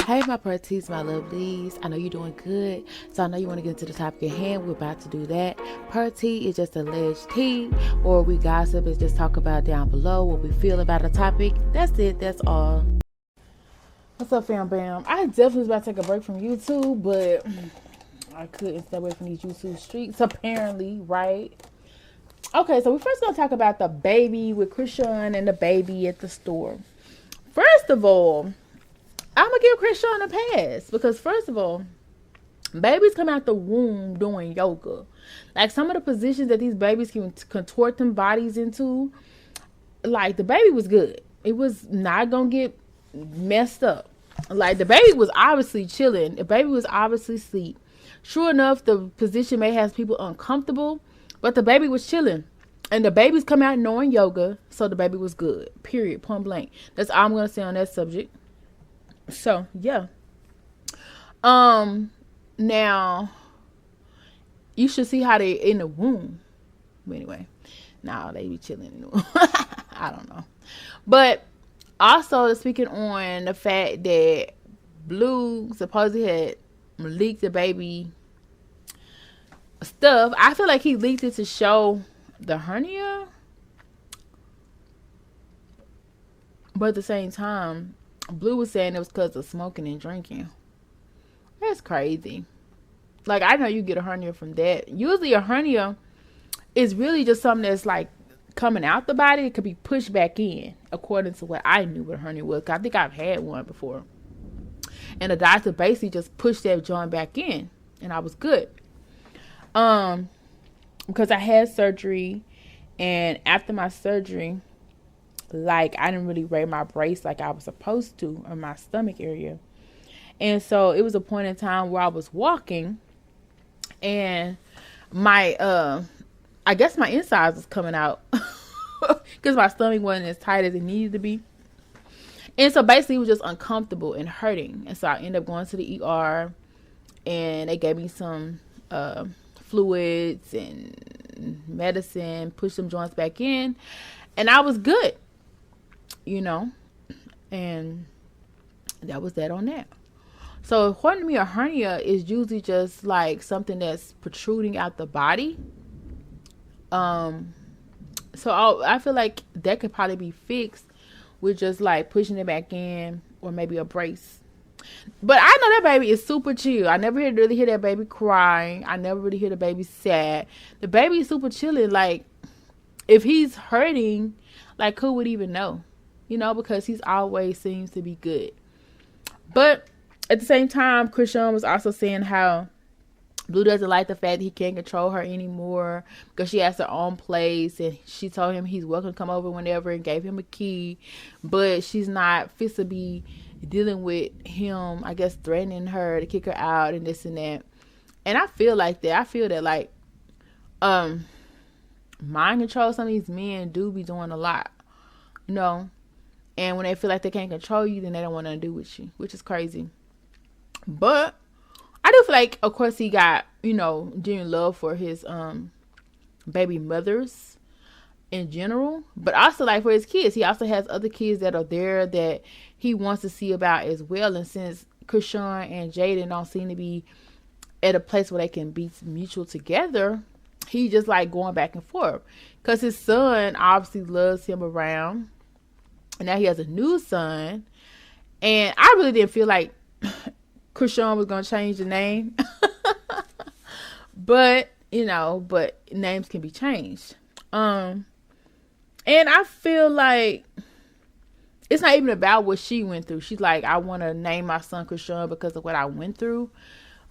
Hey, my pretties, my lovelies. I know you're doing good, so I know you want to get into the topic at hand. We're about to do that. Pretty is just alleged tea, or we gossip and just talk about down below what we feel about a topic. That's it. That's all. What's up, fam bam? I definitely was about to take a break from YouTube, but I couldn't stay away from these YouTube streets, apparently, right? Okay, so we're first going to talk about the baby with Chrisean and the baby at the store. First of all, I'm going to give Chrisean a pass because, first of all, babies come out the womb doing yoga. Like, some of the positions that these babies can contort them bodies into, like, the baby was good. It was not going to get messed up. Like, the baby was obviously chilling. The baby was obviously asleep. Sure enough, the position may have people uncomfortable, but the baby was chilling. And the babies come out knowing yoga, so the baby was good. Period. Point blank. That's all I'm going to say on that subject. So, yeah. Now, you should see how they in the womb. But anyway, now they be chilling in the womb. I don't know. But also, speaking on the fact that Blue supposedly had leaked the baby stuff, I feel like he leaked it to show the hernia. But at the same time, Blue was saying it was because of smoking and drinking. That's crazy. Like, I know you get a hernia from that. Usually a hernia is really just something that's like coming out the body. It could be pushed back in, according to what I knew what a hernia was. I think I've had one before. And the doctor basically just pushed that joint back in. And I was good. Because I had surgery. And after my surgery, like, I didn't really wear my brace like I was supposed to on my stomach area. And so it was a point in time where I was walking and my, I guess my insides was coming out because my stomach wasn't as tight as it needed to be. And so basically it was just uncomfortable and hurting. And so I ended up going to the ER and they gave me some, fluids and medicine, pushed some joints back in, and I was good. You know, and that was that on that. So according to me, a hernia is usually just like something that's protruding out the body. So I feel like that could probably be fixed with just like pushing it back in or maybe a brace. But I know that baby is super chill. I never really hear that baby crying. I never really hear the baby sad. The baby is super chilling. Like, if he's hurting, like, who would even know? You know, because he's always seems to be good. But at the same time, Chrisean was also saying how Blue doesn't like the fact that he can't control her anymore because she has her own place, and she told him he's welcome to come over whenever and gave him a key, but she's not fit to be dealing with him, I guess, threatening her to kick her out and this and that. And I feel like that. I feel that, like, mind control, some of these men do be doing a lot, you know. And when they feel like they can't control you, then they don't want to do with you, which is crazy. But I do feel like, of course, he got, you know, genuine love for his baby mothers in general. But also, like, for his kids. He also has other kids that are there that he wants to see about as well. And since Chrisean and Jaden don't seem to be at a place where they can be mutual together, he just like going back and forth. Because his son obviously loves him around. And now he has a new son. And I really didn't feel like Chrisean was going to change the name. But, you know, but names can be changed. And I feel like it's not even about what she went through. She's like, I want to name my son Chrisean because of what I went through.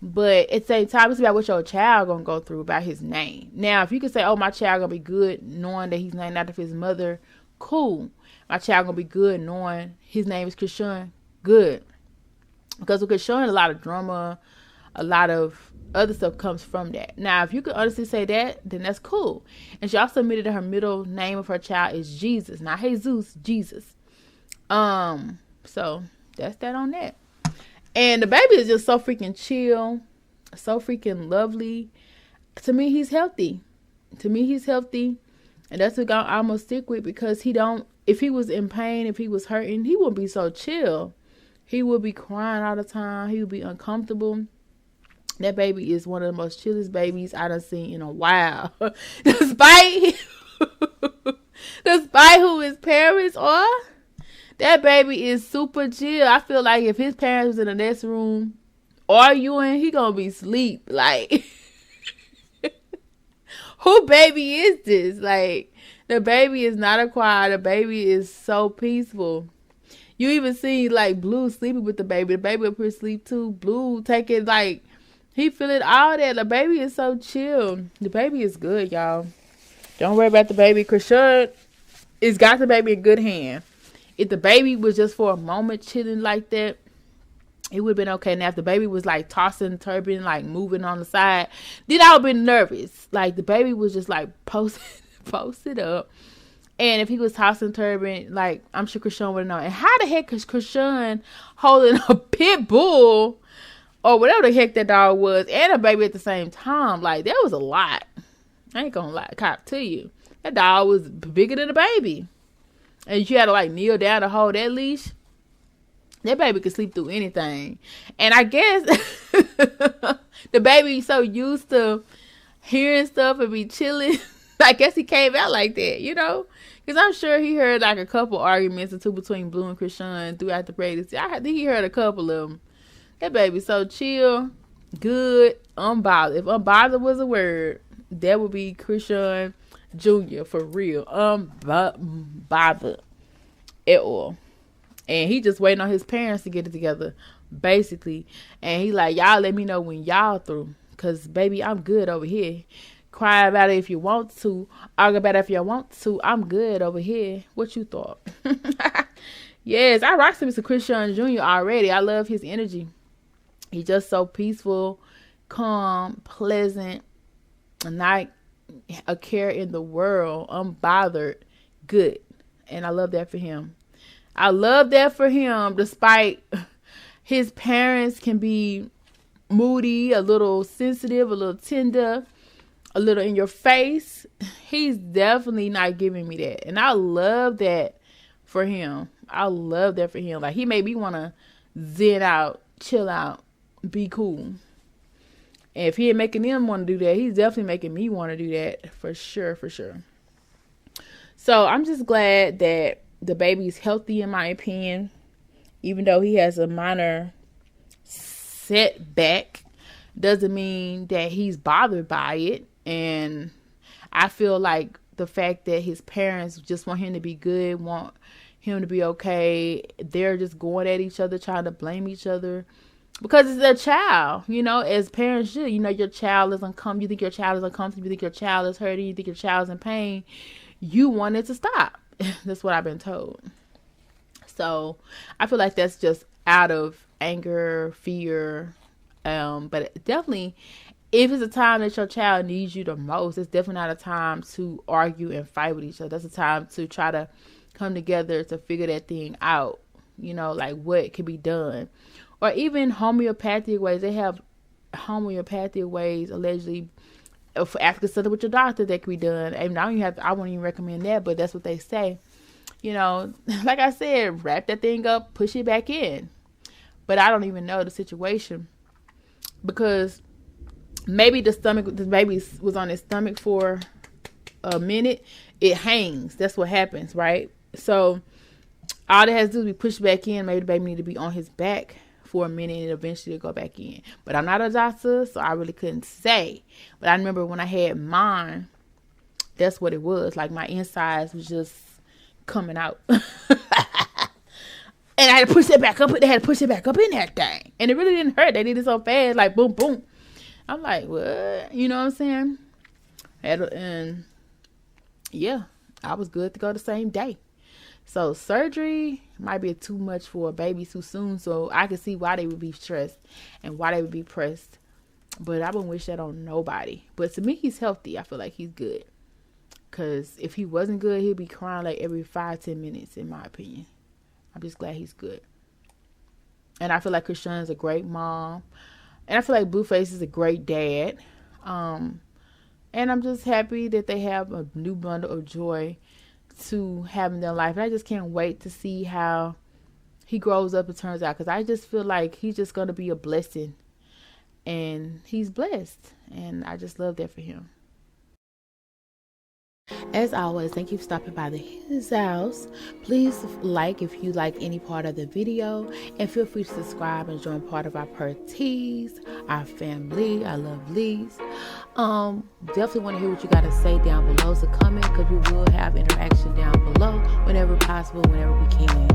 But at the same time, it's about what your child going to go through about his name. Now, if you could say, oh, my child going to be good knowing that he's named after his mother, cool. My child going to be good knowing his name is Chrisean, good. Because with Chrisean, a lot of drama, a lot of other stuff comes from that. Now, if you could honestly say that, then that's cool. And she also admitted that her middle name of her child is Jesus. Not Jesus, Jesus. So that's that on that. And the baby is just so freaking chill, so freaking lovely. To me, he's healthy. And that's what I'm going to stick with, because he don't, if he was in pain, if he was hurting, he wouldn't be so chill. He would be crying all the time. He would be uncomfortable. That baby is one of the most chillest babies I done seen in a while. Despite who his parents are, that baby is super chill. I feel like if his parents was in the next room arguing, he gonna be asleep. Like, who baby is this? Like, the baby is not a choir. The baby is so peaceful. You even see, like, Blue sleeping with the baby. The baby up here sleep too. Blue taking, like, he feeling all that. The baby is so chill. The baby is good, y'all. Don't worry about the baby. Chrisean is got the baby in good hand. If the baby was just for a moment chilling like that, it would have been okay. Now, if the baby was like tossing, turbine, like moving on the side, then I would have been nervous. Like, the baby was just like posted up. And if he was tossing turbine, like, I'm sure Chrisean would have known. And how the heck is Chrisean holding a pit bull or whatever the heck that dog was and a baby at the same time? Like, that was a lot. I ain't gonna lie, cop to you. That dog was bigger than a baby. And you had to, like, kneel down to hold that leash. That baby could sleep through anything. And I guess the baby so used to hearing stuff and be chilling. I guess he came out like that, you know? Because I'm sure he heard, like, a couple arguments or two between Blue and Chrisean throughout the pregnancy. I think he heard a couple of them. That baby so chill, good, unbothered. If unbothered was a word, that would be Chrisean Jr. for real. Unbothered at all. And he just waiting on his parents to get it together, basically. And he like, y'all let me know when y'all through. Because, baby, I'm good over here. Cry about it if you want to. Argue about it if you want to. I'm good over here. What you thought? Yes, I rock some Chrisean Jr. already. I love his energy. He's just so peaceful, calm, pleasant, not a care in the world, unbothered, good. And I love that for him. I love that for him, despite his parents can be moody, a little sensitive, a little tender, a little in your face. He's definitely not giving me that. And I love that for him. I love that for him. Like, he made me want to zen out, chill out, be cool. And if he ain't making them want to do that, he's definitely making me want to do that for sure, for sure. So I'm just glad that the baby's healthy, in my opinion, even though he has a minor setback, doesn't mean that he's bothered by it. And I feel like the fact that his parents just want him to be good, want him to be okay, they're just going at each other, trying to blame each other because it's their child, you know, as parents should. You know, your child is uncomfortable. You think your child is uncomfortable. You think your child is hurting. You think your child's in pain. You want it to stop. That's what I've been told. So I feel like that's just out of anger, fear. But definitely, if it's a time that your child needs you the most, it's definitely not a time to argue and fight with each other. That's a time to try to come together to figure that thing out. You know, like what can be done. Or even homeopathic ways. They have homeopathic ways, allegedly, for after something with your doctor that can be done. And I wouldn't even recommend that, but that's what they say. You know, like I said, wrap that thing up, push it back in. But I don't even know the situation, because maybe the baby was on his stomach for a minute. It hangs. That's what happens, right? So all it has to do is be pushed back in. Maybe the baby need to be on his back for a minute and eventually go back in. But I'm not a doctor, so I really couldn't say. But I remember when I had mine, that's what it was. Like, my insides was just coming out. And I had to push it back up. They had to push it back up in that thing. And it really didn't hurt. They did it so fast, like boom, boom. I'm like, what? You know what I'm saying? And yeah, I was good to go the same day. So surgery might be too much for a baby too soon. So I can see why they would be stressed and why they would be pressed. But I wouldn't wish that on nobody. But to me, he's healthy. I feel like he's good. Because if he wasn't good, he'd be crying like every 5-10 minutes, in my opinion. I'm just glad he's good. And I feel like Chrisean is a great mom. And I feel like Blueface is a great dad. And I'm just happy that they have a new bundle of joy to have in their life. And I just can't wait to see how he grows up, it turns out, because I just feel like he's just going to be a blessing, and he's blessed, and I just love that for him. As always, thank you for stopping by his house. Please like if you like any part of the video, and feel free to subscribe and join part of our Pertees, our family, our lovelies. Definitely want to hear what you got to say down below, so comment, because we will have interaction down below whenever possible, whenever we can.